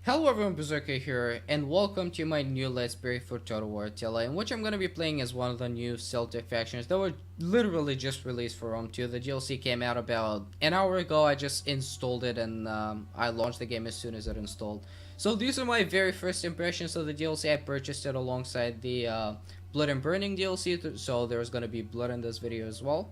Hello everyone, Berserkhead here, and welcome to my new Let's Play for Total War Attila, in which I'm going to be playing as one of the new Celtic factions that were literally just released for Rome 2. The DLC came out about an hour ago. I just installed it and I launched the game as soon as it installed. So these are my very first impressions of the DLC. I purchased it alongside the Blood and Burning DLC, so there's going to be blood in this video as well.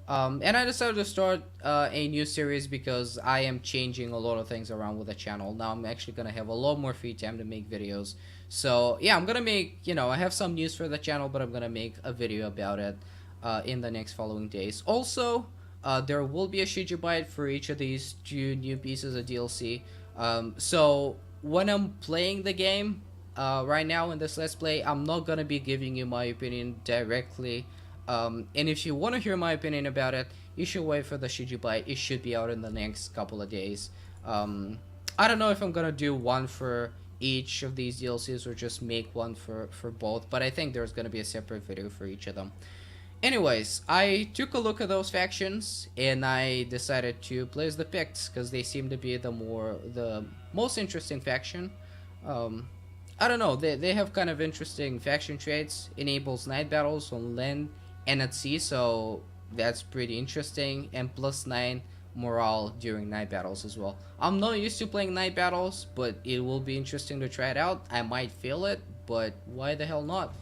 And I decided to start a new series because I am changing a lot of things around with the channel. Now I'm actually going to have a lot more free time to make videos. So yeah, I'm going to make, I have some news for the channel, but I'm going to make a video about it in the next following days. Also, there will be a Shijibite for each of these two new pieces of DLC. So when I'm playing the game right now in this Let's Play, I'm not going to be giving you my opinion directly. And if you want to hear my opinion about it, you should wait for the Shijibite. It should be out in the next couple of days. I don't know if I'm gonna do one for each of these DLCs or just make one for both, but I think there's gonna be a separate video for each of them. Anyways, I took a look at those factions and I decided to play as the Picts because they seem to be the most interesting faction. I don't know, they have kind of interesting faction traits. Enables night battles on land and at sea, so that's pretty interesting, and +9 morale during night battles as well. I'm not used to playing night battles, but it will be interesting to try it out. I might fail it, but why the hell not?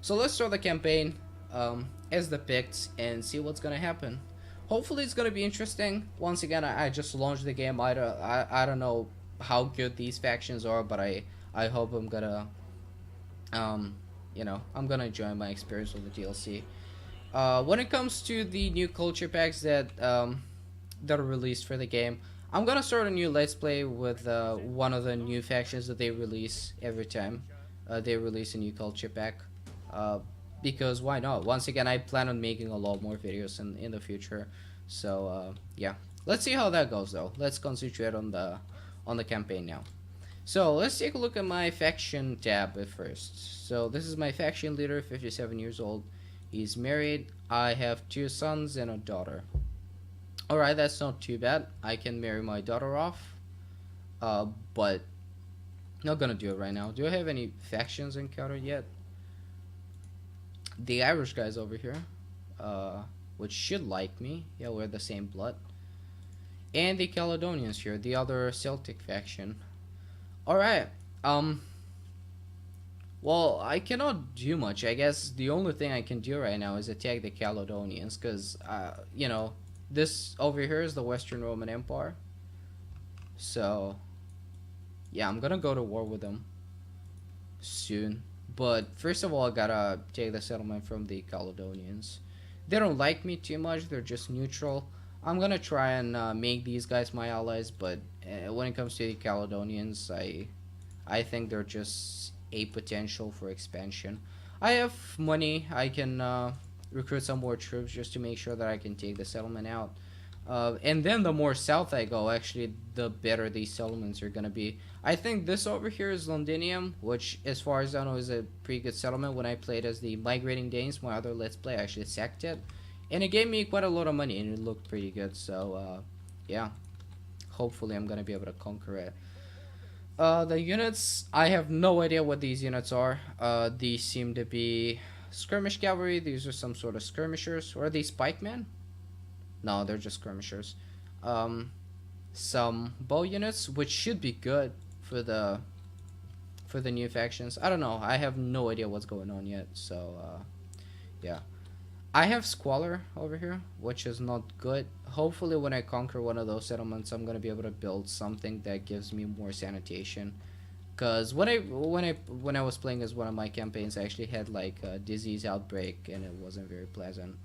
So let's start the campaign as the Picts and see what's gonna happen. Hopefully it's gonna be interesting. Once again, I just launched the game. I don't know how good these factions are, but I hope I'm gonna I'm gonna enjoy my experience with the DLC. When it comes to the new culture packs that are released for the game, I'm gonna start a new Let's Play with one of the new factions that they release every time they release a new culture pack. Because why not? Once again, I plan on making a lot more videos in the future. So yeah, let's see how that goes though. Let's concentrate on the campaign now. So let's take a look at my faction tab at first. So this is my faction leader, 57 years old. He's married. I have 2 sons and a daughter. Alright, that's not too bad. I can marry my daughter off. But not gonna do it right now. Do I have any factions encountered yet? The Irish guys over here, which should like me. Yeah, we're the same blood. And the Caledonians here, the other Celtic faction. Alright, well, I cannot do much. I guess the only thing I can do right now is attack the Caledonians, because, this over here is the Western Roman Empire. So, yeah, I'm gonna go to war with them soon. But first of all, I gotta take the settlement from the Caledonians. They don't like me too much. They're just neutral. I'm gonna try and make these guys my allies, but when it comes to the Caledonians, I think they're just a potential for expansion. I have money. I can recruit some more troops just to make sure that I can take the settlement out. And then the more south I go, actually, the better these settlements are gonna be. I think this over here is Londinium, which, as far as I know, is a pretty good settlement. When I played as the Migrating Danes, my other Let's Play, I actually sacked it. And it gave me quite a lot of money, and it looked pretty good, so, yeah. Hopefully I'm gonna be able to conquer it. The units, I have no idea what these units are. These seem to be skirmish cavalry. These are some sort of skirmishers. Or are these pikemen? No, they're just skirmishers. Some bow units, which should be good for the new factions. I don't know. I have no idea what's going on yet, so yeah. I have Squalor over here, which is not good. Hopefully when I conquer one of those settlements, I'm going to be able to build something that gives me more sanitation. Because when I was playing as one of my campaigns, I actually had like a disease outbreak, and it wasn't very pleasant.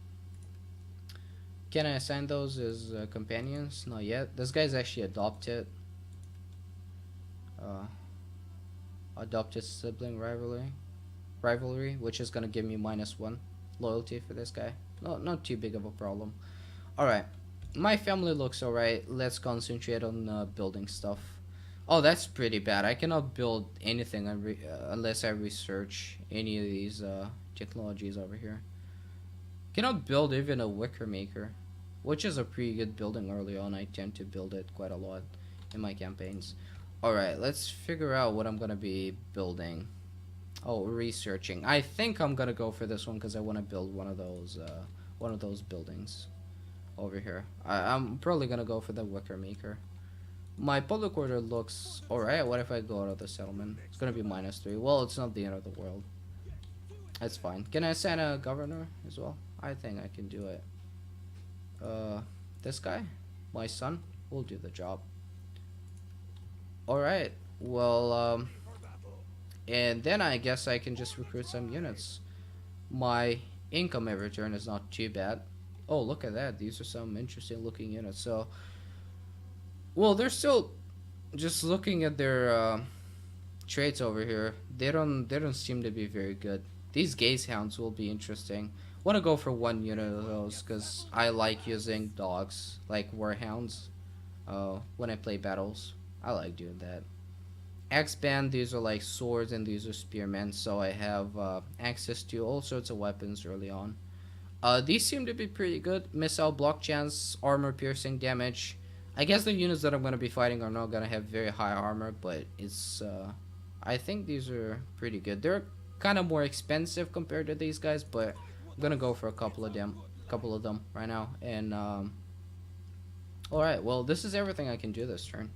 Can I assign those as companions? Not yet. This guy's actually adopted. Adopted sibling rivalry, which is going to give me -1 loyalty for this guy. No, not too big of a problem. Alright, my family looks alright. Let's concentrate on building stuff. Oh, that's pretty bad. I cannot build anything unless I research any of these technologies over here. Cannot build even a wicker maker, which is a pretty good building early on. I tend to build it quite a lot in my campaigns. Alright, let's figure out what I'm gonna be building. Oh, researching. I think I'm gonna go for this one because I want to build one of those buildings over here. I'm probably gonna go for the wicker maker. My public order looks alright. What if I go out of the settlement? It's gonna be -3. Well, it's not the end of the world. That's fine. Can I assign a governor as well? I think I can do it. This guy, my son, will do the job. Alright. Well, and then I guess I can just recruit some units. My income every turn is not too bad. Oh, look at that. These are some interesting looking units. So, well, they're still just looking at their traits over here. They don't seem to be very good. These gaze hounds will be interesting. Want to go for one unit of those because I like using dogs like warhounds when I play battles. I like doing that. X-band, these are like swords and these are spearmen, so I have access to all sorts of weapons early on. These seem to be pretty good. Missile block chance, armor piercing damage. I guess the units that I'm going to be fighting are not going to have very high armor, but it's I think these are pretty good. They're kind of more expensive compared to these guys, but I'm going to go for a couple of them right now. And alright, well, this is everything I can do this turn.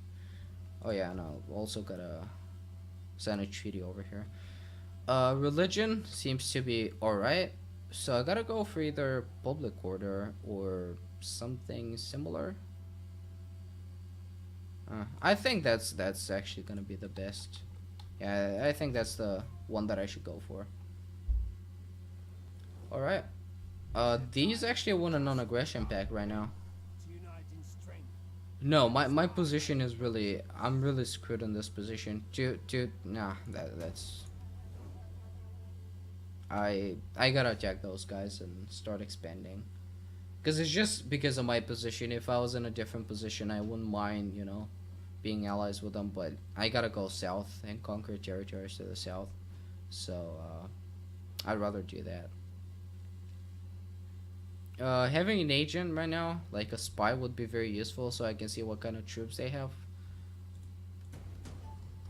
Oh yeah, and I'll also gotta sign a treaty over here. Religion seems to be alright. So I gotta go for either public order or something similar. I think that's actually gonna be the best. Yeah, I think that's the one that I should go for. Alright. These actually want a non-aggression pact right now. No, my position is really, I'm really screwed in this position. Nah, that's I gotta attack those guys and start expanding. Because it's just because of my position. If I was in a different position, I wouldn't mind, you know, being allies with them. But I gotta go south and conquer territories to the south. So, I'd rather do that. Having an agent right now, like a spy, would be very useful so I can see what kind of troops they have.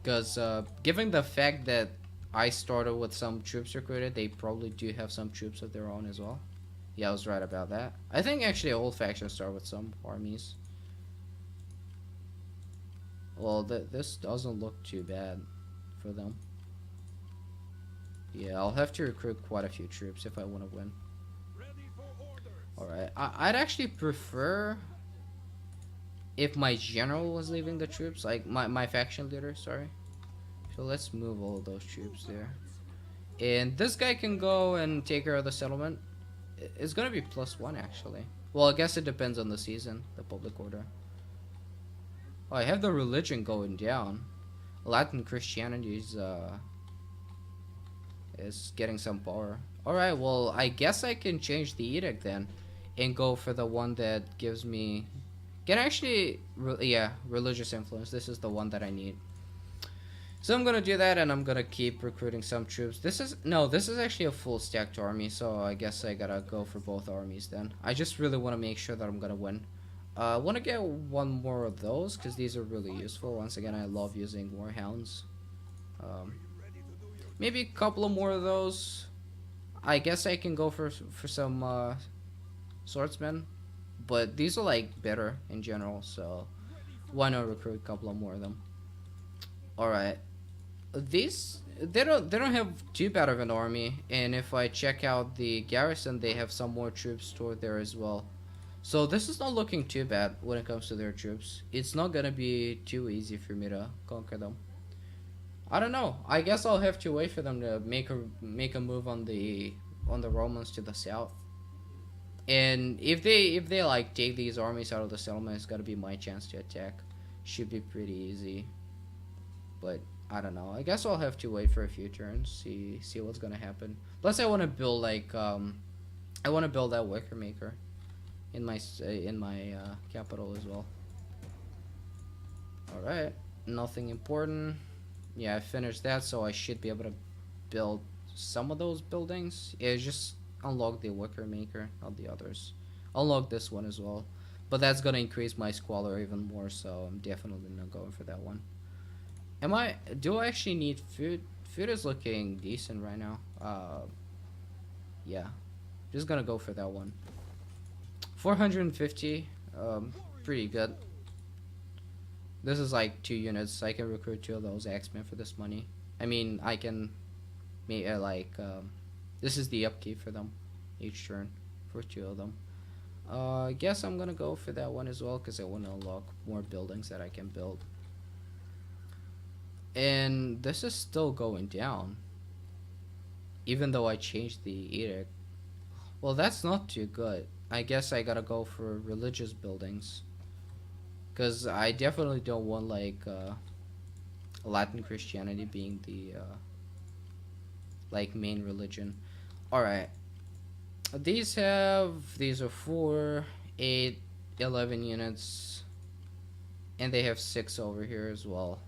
Because, given the fact that I started with some troops recruited, they probably do have some troops of their own as well. Yeah, I was right about that. I think actually all factions start with some armies. Well, this doesn't look too bad for them. Yeah, I'll have to recruit quite a few troops if I want to win. Alright, I'd actually prefer if my general was leaving the troops, like my faction leader, sorry. So let's move all of those troops there. And this guy can go and take care of the settlement. It's gonna be +1 actually. Well, I guess it depends on the season, the public order. Oh, I have the religion going down. Latin Christianity is getting some power. Alright, well, I guess I can change the edict then and go for the one that gives me... Can actually... yeah, religious influence. This is the one that I need. So I'm gonna do that and I'm gonna keep recruiting some troops. This is actually a full stacked army, so I guess I gotta go for both armies then. I just really want to make sure that I'm gonna win. I want to get one more of those because these are really useful. Once again, I love using warhounds. Maybe a couple of more of those. I guess I can go for some swordsmen, but these are like better in general, so why not recruit a couple of more of them? Alright, these they don't have too bad of an army, and if I check out the garrison, they have some more troops stored there as well. So this is not looking too bad when it comes to their troops. It's not gonna be too easy for me to conquer them. I don't know. I guess I'll have to wait for them to make a move on the Romans to the south. And if they like take these armies out of the settlement, it's gotta be my chance to attack. Should be pretty easy. But I don't know. I guess I'll have to wait for a few turns, see what's gonna happen. Plus, I want to build like I want to build that wicker maker in my capital as well. All right, nothing important. Yeah, I finished that, so I should be able to build some of those buildings. Yeah, just unlock the wicker maker, not the others. Unlock this one as well, but that's gonna increase my squalor even more, so I'm definitely not going for that one. Am I? Do I actually need food? Food is looking decent right now. Yeah, just gonna go for that one. 450. Pretty good. This is like 2 units. I can recruit 2 of those X-Men for this money. I mean, I can make this is the upkeep for them each turn for 2 of them. I guess I'm gonna go for that one as well because I want to unlock more buildings that I can build. And this is still going down, even though I changed the edict. Well, that's not too good. I guess I gotta go for religious buildings, because I definitely don't want like Latin Christianity being the like main religion. All right, these are 4, 8, 11 units, and they have 6 over here as well.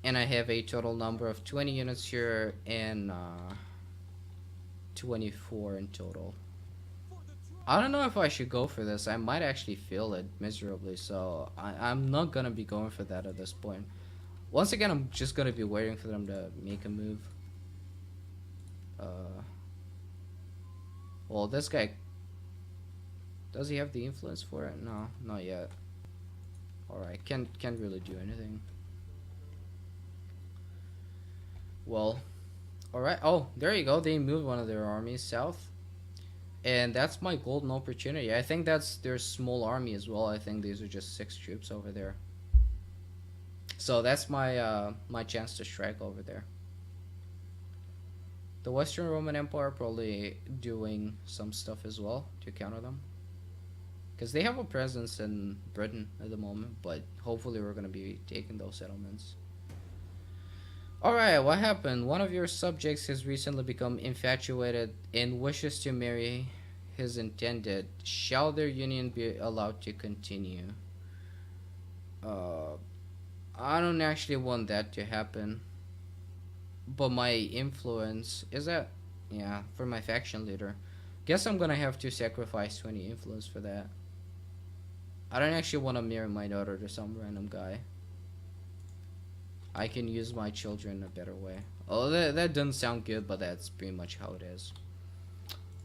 And I have a total number of 20 units here and 24 in total. I don't know if I should go for this. I might actually fail it miserably, so I'm not gonna be going for that at this point. Once again, I'm just gonna be waiting for them to make a move. Well, this guy, does he have the influence for it? No, not yet. Alright, can't really do anything. Well, alright. Oh, there you go. They moved one of their armies south. And that's my golden opportunity. I think that's their small army as well. I think these are just 6 troops over there. So that's my my chance to strike over there. The Western Roman Empire probably doing some stuff as well to counter them. Because they have a presence in Britain at the moment, but hopefully we're going to be taking those settlements. Alright, what happened? One of your subjects has recently become infatuated and wishes to marry his intended. Shall their union be allowed to continue? I don't actually want that to happen. But my influence, is that? Yeah, for my faction leader. Guess I'm gonna have to sacrifice 20 influence for that. I don't actually want to marry my daughter to some random guy. I can use my children a better way. Oh, that doesn't sound good, but that's pretty much how it is.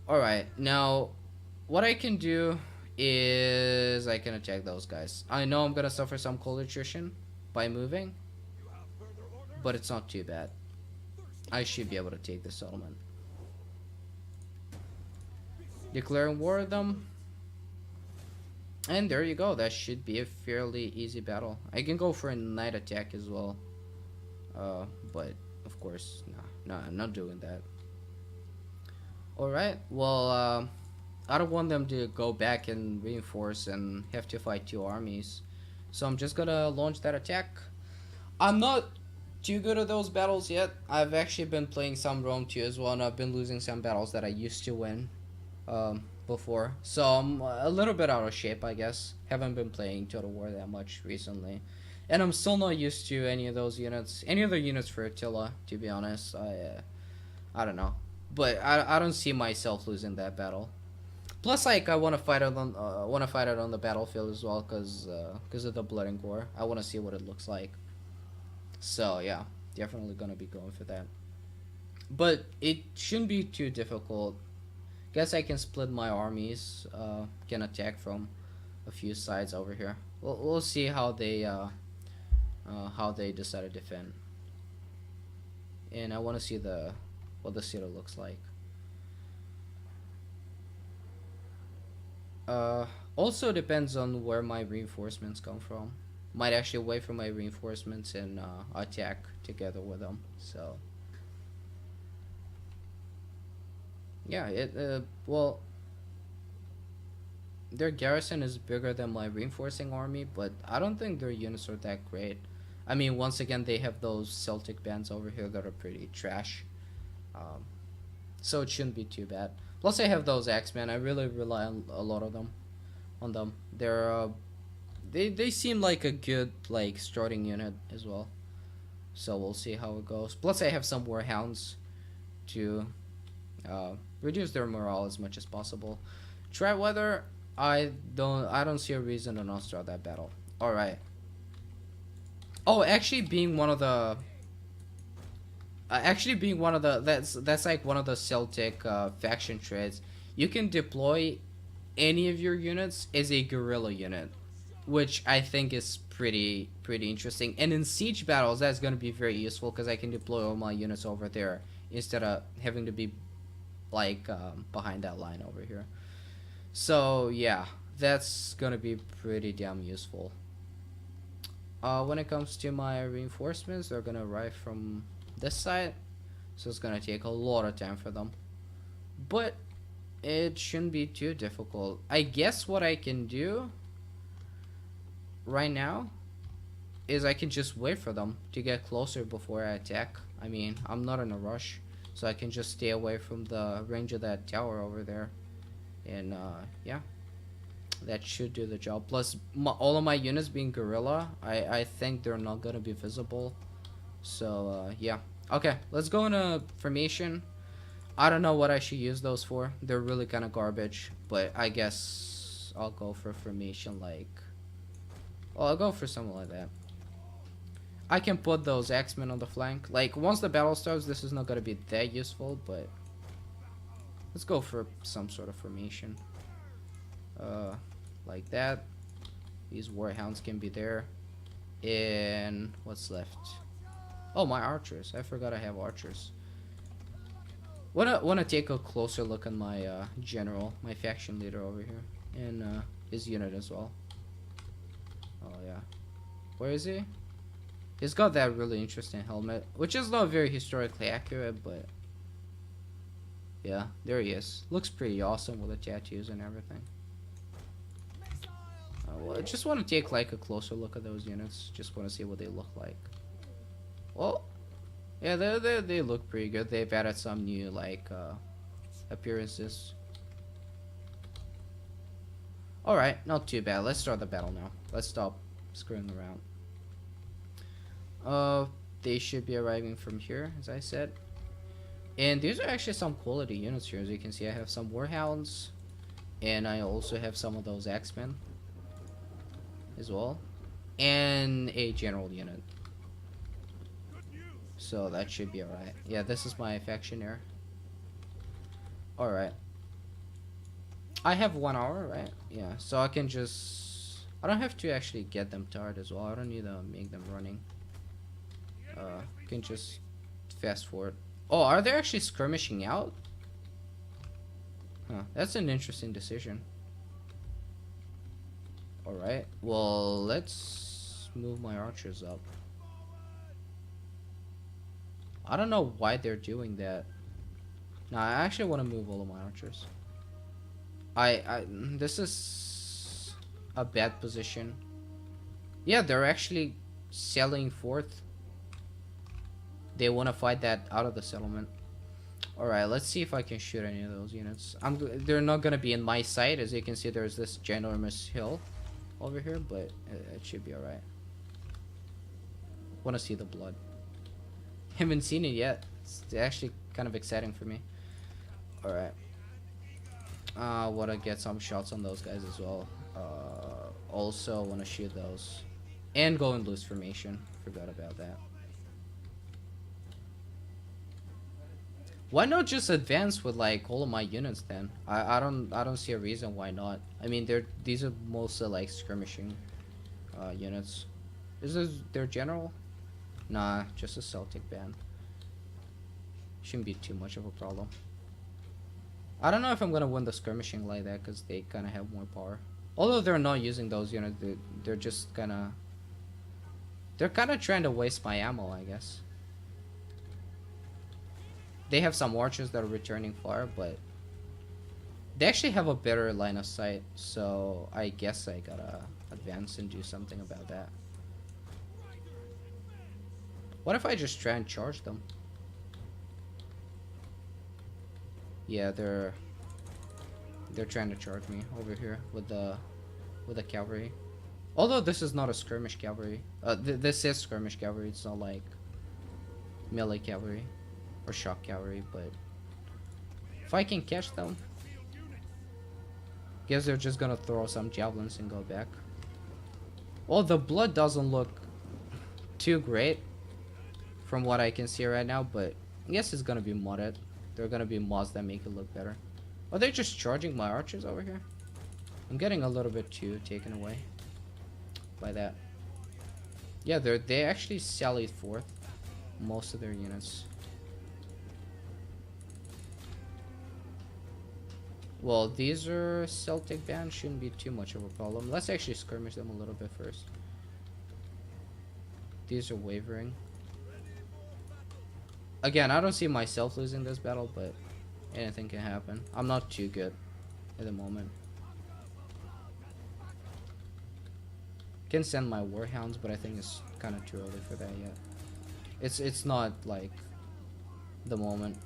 Alright, now, what I can do is I can attack those guys. I know I'm gonna suffer some cold attrition by moving, but it's not too bad. I should be able to take the settlement. Declaring war on them. And there you go. That should be a fairly easy battle. I can go for a night attack as well. But of course, no, I'm not doing that. Alright, well, I don't want them to go back and reinforce and have to fight 2 armies. So I'm just gonna launch that attack. I'm not too good at those battles yet. I've actually been playing some Rome 2 as well, and I've been losing some battles that I used to win before. So I'm a little bit out of shape, I guess. Haven't been playing Total War that much recently. And I'm still not used to any of those units. Any other units for Attila, to be honest. I don't know. But I don't see myself losing that battle. Plus, like, I want to fight it on the battlefield as well, cause of the blood and gore. I want to see what it looks like. So yeah, definitely gonna be going for that. But it shouldn't be too difficult. Guess I can split my armies. Can attack from a few sides over here. We'll see how they decide to defend. And I want to see what the city looks like. Also depends on where my reinforcements come from. Might actually wait for my reinforcements and attack together with them. So yeah, well, their garrison is bigger than my reinforcing army, but I don't think their units are that great. I mean, once again, they have those Celtic bands over here that are pretty trash. So it shouldn't be too bad. Plus, I have those X-Men. I really rely on a lot of them. On them, they seem like a good like starting unit as well. So we'll see how it goes. Plus, I have some Warhounds to reduce their morale as much as possible. Try weather. I don't see a reason to not start that battle. All right. Oh, actually being one of the that's like one of the Celtic faction traits. You can deploy any of your units as a guerrilla unit, which I think is pretty interesting. And in siege battles, that's going to be very useful because I can deploy all my units over there instead of having to be like behind that line over here. So yeah, that's going to be pretty damn useful. When it comes to my reinforcements, they're going to arrive from this side, so it's going to take a lot of time for them. But it shouldn't be too difficult. I guess what I can do right now is I can just wait for them to get closer before I attack. I mean, I'm not in a rush, so I can just stay away from the range of that tower over there. And yeah, that should do the job. Plus, all of my units being guerrilla, I think they're not gonna be visible. So yeah. Okay, let's go into formation. I don't know what I should use those for. They're really kind of garbage, but I guess I'll go for formation like... Well, I'll go for something like that. I can put those X-Men on the flank. Like, once the battle starts, this is not going to be that useful, but... Let's go for some sort of formation. Like that. These Warhounds can be there. And... what's left? Oh, my archers. I forgot I have archers. Wanna take a closer look on my general, my faction leader over here, and his unit as well. Oh yeah, where is he? He's got that really interesting helmet, which is not very historically accurate, but yeah, there he is. Looks pretty awesome with the tattoos and everything. Well, I just want to take like a closer look at those units. Just want to see what they look like. Well. Yeah, they look pretty good. They've added some new, like, appearances. Alright, not too bad. Let's start the battle now. Let's stop screwing around. They should be arriving from here, as I said. And these are actually some quality units here. As you can see, I have some Warhounds. And I also have some of those X-Men as well. And a general unit. So that should be alright. Yeah, this is my faction here. Alright. I have 1 hour, right? Yeah, so I can just... I don't have to actually get them tired as well. I don't need to make them running. Can just fast forward. Oh, are they actually skirmishing out? Huh, that's an interesting decision. Alright, well, let's move my archers up. I don't know why they're doing that. No, I actually want to move all of my archers. This is a bad position. Yeah, they're actually selling forth. They want to fight that out of the settlement. Alright, let's see if I can shoot any of those units. They're not going to be in my sight. As you can see, there's this ginormous hill over here, but it should be alright. Want to see the blood. Haven't seen it yet. It's actually kind of exciting for me. Alright. Want to get some shots on those guys as well. Also want to shoot those. And go in loose formation. Forgot about that. Why not just advance with like all of my units then? I don't see a reason why not. I mean, these are mostly like skirmishing units. Is this their general? Nah, just a Celtic band. Shouldn't be too much of a problem. I don't know if I'm gonna win the skirmishing like that because they kind of have more power. Although they're not using those units, they're just kinda... They're kind of trying to waste my ammo, I guess. They have some archers that are returning far, but... They actually have a better line of sight, so I guess I gotta advance and do something about that. What if I just try and charge them? Yeah, they're trying to charge me over here with the cavalry. Although this is not a skirmish cavalry. This is skirmish cavalry. It's not like melee cavalry or shock cavalry. But if I can catch them, guess they're just gonna throw some javelins and go back. Well, the blood doesn't look too great from what I can see right now, but I guess it's gonna be modded. There are gonna be mods that make it look better. Are they just charging my archers over here? I'm getting a little bit too taken away by that. Yeah, they actually sallied forth most of their units. Well, these are Celtic bands, shouldn't be too much of a problem. Let's actually skirmish them a little bit first. These are wavering. Again, I don't see myself losing this battle, but anything can happen. I'm not too good at the moment. Can send my warhounds, but I think it's kind of too early for that yet. It's not like the moment.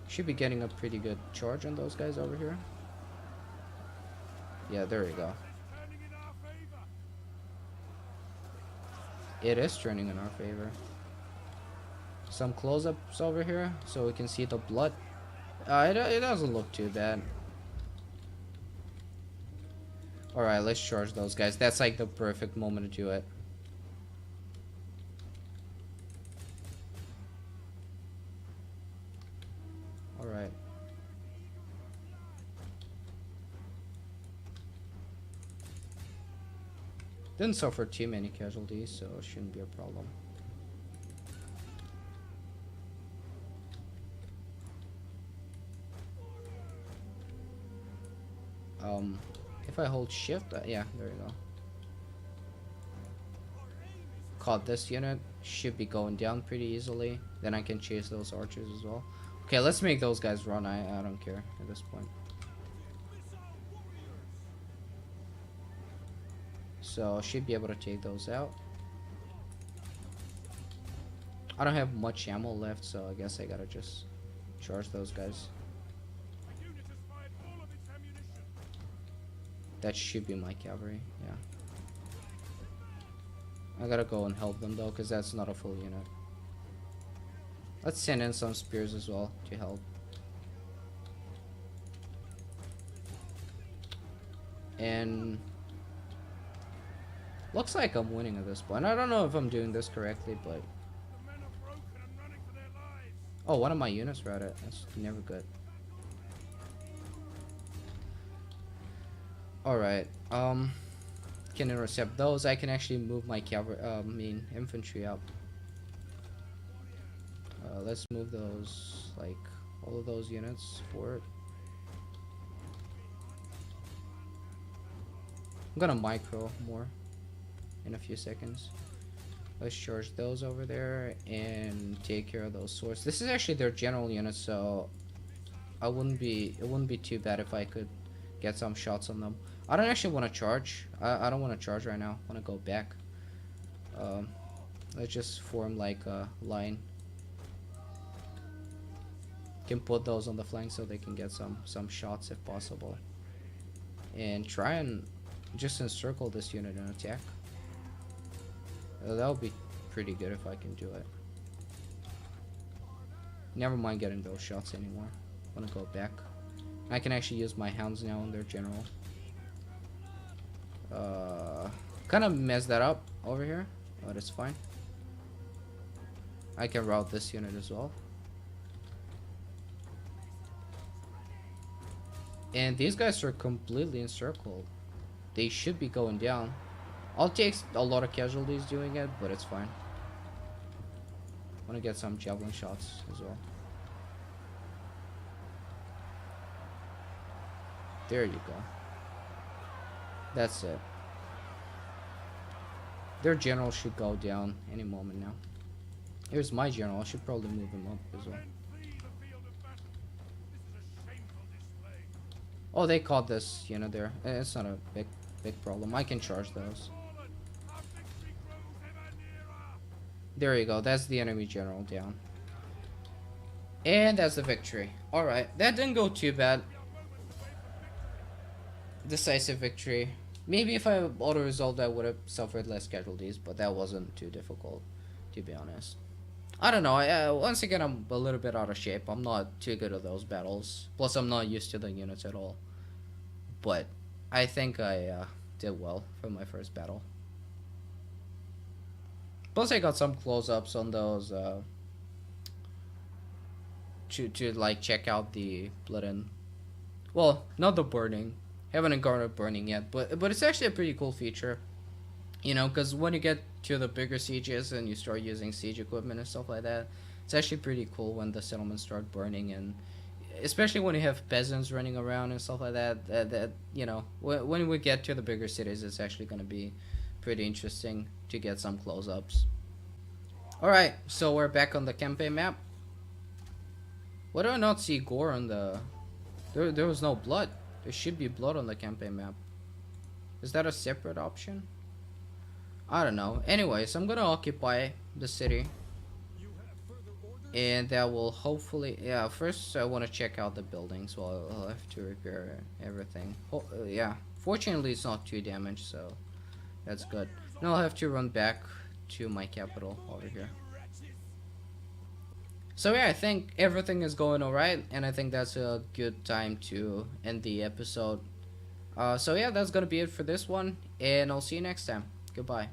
Should be getting a pretty good charge on those guys over here. Yeah, there we go. It is turning in our favor. Some close-ups over here so we can see the blood. It doesn't look too bad. Alright, let's charge those guys. That's like the perfect moment to do it. Alright. Didn't suffer too many casualties, so it shouldn't be a problem. If I hold shift, yeah, there you go. Caught this unit, should be going down pretty easily. Then I can chase those archers as well. Okay, let's make those guys run. I don't care at this point. So should be able to take those out. I don't have much ammo left, so I guess I gotta just charge those guys. That should be my cavalry, yeah. I gotta go and help them though, because that's not a full unit. Let's send in some spears as well to help. And looks like I'm winning at this point. I don't know if I'm doing this correctly, but oh, one of my units routed. That's never good. Alright, can intercept those. I can actually move my cavalry, infantry up. Let's move those, like, all of those units forward. I'm gonna micro more in a few seconds. Let's charge those over there and take care of those swords. This is actually their general unit, so it wouldn't be too bad if I could get some shots on them. I don't actually want to charge. I don't want to charge right now. I want to go back. Let's just form like a line. Can put those on the flank so they can get some shots if possible. And try and just encircle this unit and attack. That would be pretty good if I can do it. Never mind getting those shots anymore. I want to go back. I can actually use my hounds now on their general. Kind of messed that up over here, but it's fine. I can route this unit as well. And these guys are completely encircled. They should be going down. I'll take a lot of casualties doing it, but it's fine. I want to get some javelin shots as well. There you go. That's it. Their general should go down any moment now. Here's my general. I should probably move him up as well. Oh, they caught this unit there. It's not a big problem. I can charge those. There you go. That's the enemy general down. And that's the victory. Alright, that didn't go too bad. Decisive victory. Maybe if I auto-resolved I would have suffered less casualties, but that wasn't too difficult, to be honest. I don't know, once again I'm a little bit out of shape. I'm not too good at those battles. Plus I'm not used to the units at all. But I think I did well for my first battle. Plus, I got some close-ups on those to like check out the blood and, well, not the burning. Haven't encountered burning yet, but it's actually a pretty cool feature. You know, because when you get to the bigger sieges and you start using siege equipment and stuff like that, it's actually pretty cool when the settlements start burning, and especially when you have peasants running around and stuff like that. That you know, when we get to the bigger cities, it's actually going to be pretty interesting to get some close-ups. All right, so we're back on the campaign map. Why do I not see gore on the? There was no blood. There should be blood on the campaign map. Is that a separate option? I don't know. Anyways, I'm gonna occupy the city. And that will hopefully... Yeah, first I want to check out the buildings. Well, I'll have to repair everything. Yeah, fortunately it's not too damaged, so that's good. Now I'll have to run back to my capital over here. So yeah, I think everything is going alright, and I think that's a good time to end the episode. So yeah, that's gonna be it for this one, and I'll see you next time. Goodbye.